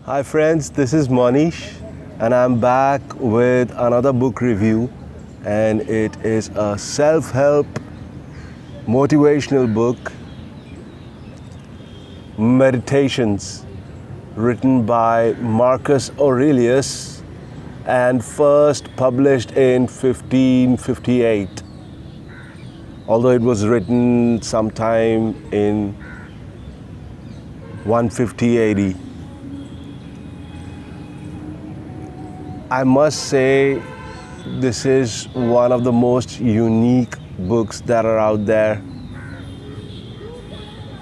Hi friends, this is Monish and I'm back with another book review, and it is a self-help motivational book, Meditations, written by Marcus Aurelius and first published in 1558, although it was written sometime in 150 AD. I must say this is one of the most unique books that are out there,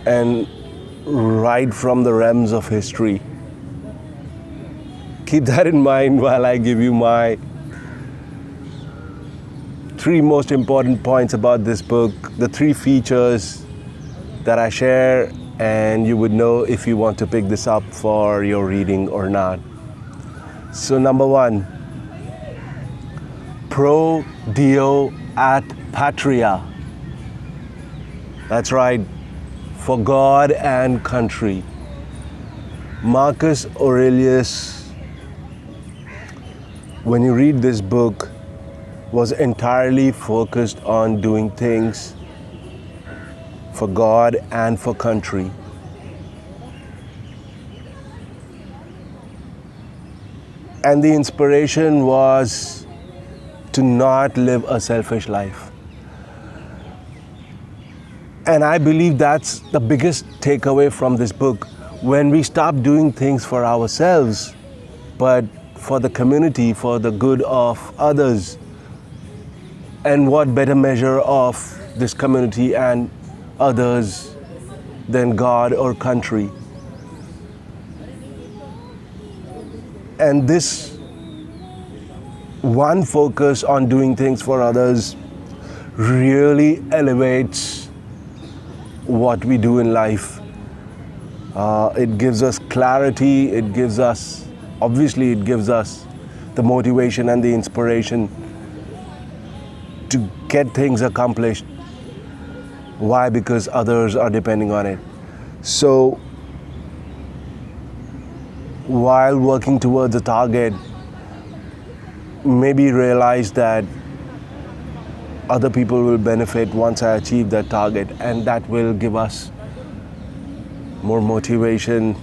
and right from the realms of history. Keep that in mind while I give you my three most important points about this book, the three features that I share, and you would know if you want to pick this up for your reading or not. So number one, pro Dio et patria. That's right, for God and country. Marcus Aurelius, when you read this book, was entirely focused on doing things for God and for country. And the inspiration was to not live a selfish life. And I believe that's the biggest takeaway from this book. When we stop doing things for ourselves, but for the community, for the good of others, and what better measure of this community and others than God or country? And this one focus on doing things for others really elevates what we do in life. It gives us clarity, it gives us the motivation and the inspiration to get things accomplished. Why? Because others are depending on it. So while working towards a target, maybe realize that other people will benefit once I achieve that target, and that will give us more motivation,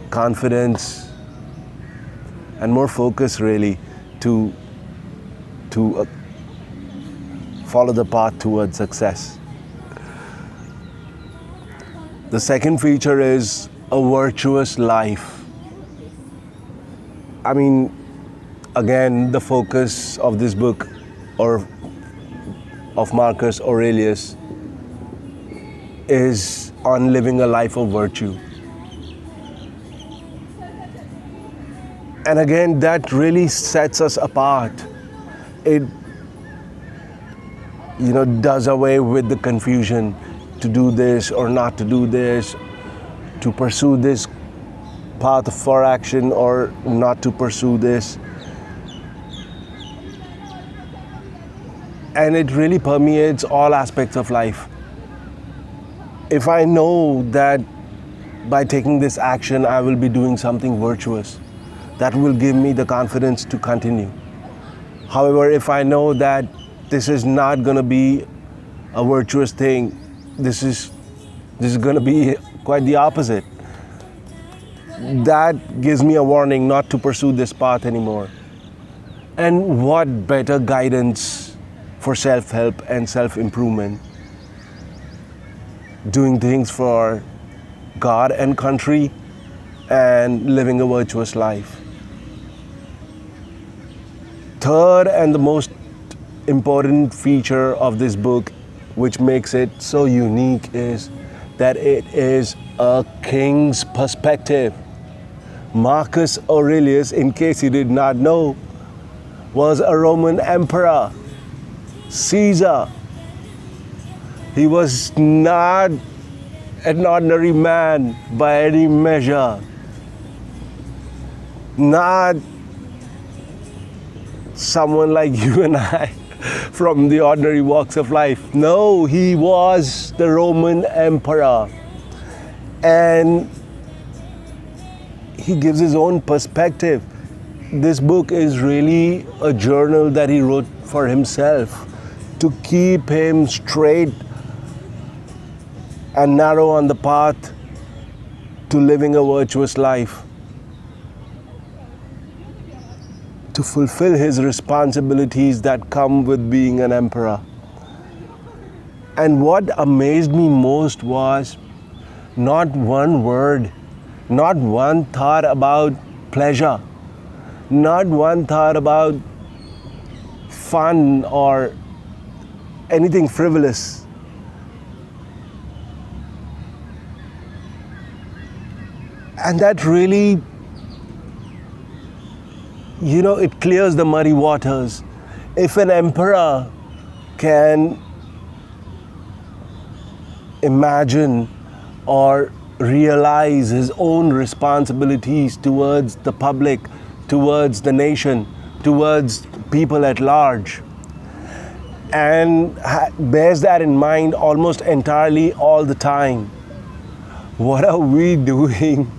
confidence, and more focus really to follow the path towards success. The second feature is a virtuous life. I mean, again, the focus of this book, or of Marcus Aurelius, is on living a life of virtue. And again, that really sets us apart. It, does away with the confusion to do this or not to do this, to pursue this path for action or not to pursue this. And it really permeates all aspects of life. If I know that by taking this action I will be doing something virtuous, that will give me the confidence to continue. However, if I know that this is not going to be a virtuous thing, this is going to be quite the opposite, that gives me a warning not to pursue this path anymore. And what better guidance for self-help and self-improvement? Doing things for God and country and living a virtuous life. Third, and the most important feature of this book, which makes it so unique, is that it is a king's perspective. Marcus Aurelius, in case you did not know, was a Roman emperor, Caesar. He was not an ordinary man by any measure, not someone like you and I from the ordinary walks of life. No, he was the Roman emperor. And he gives his own perspective. This book is really a journal that he wrote for himself to keep him straight and narrow on the path to living a virtuous life, to fulfill his responsibilities that come with being an emperor. And what amazed me most was not one word, not one thought about pleasure, not one thought about fun or anything frivolous. And that really, it clears the muddy waters. If an emperor can imagine or realize his own responsibilities towards the public, towards the nation, towards people at large, and bears that in mind almost entirely all the time, what are we doing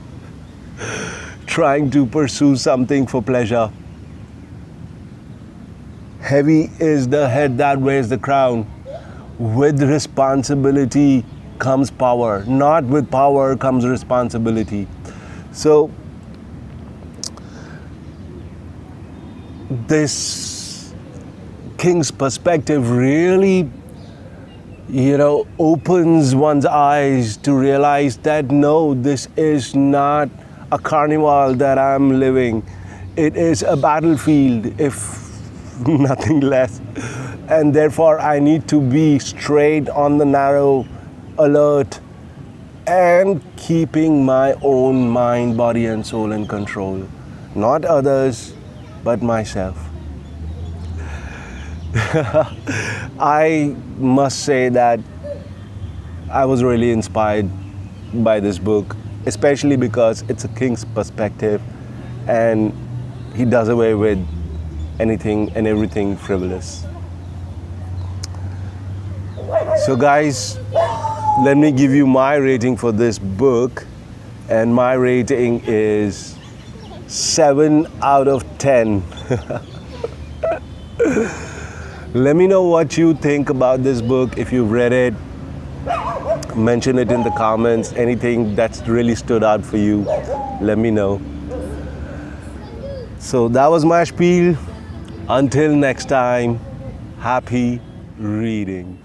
trying to pursue something for pleasure? Heavy is the head that wears the crown. With responsibility comes power. Not with power comes responsibility. So this king's perspective really, opens one's eyes to realize that no, this is not a carnival that I'm living. It is a battlefield, if nothing less. And therefore I need to be straight on the narrow, alert, and keeping my own mind, body and soul in control. Not others, but myself. I must say that I was really inspired by this book, especially because it's a king's perspective and he does away with anything and everything frivolous. So guys, let me give you my rating for this book, and my rating is 7 out of 10. Let me know what you think about this book. If you've read it, mention it in the comments. Anything that's really stood out for you, let me know. So that was my spiel. Until next time, happy reading.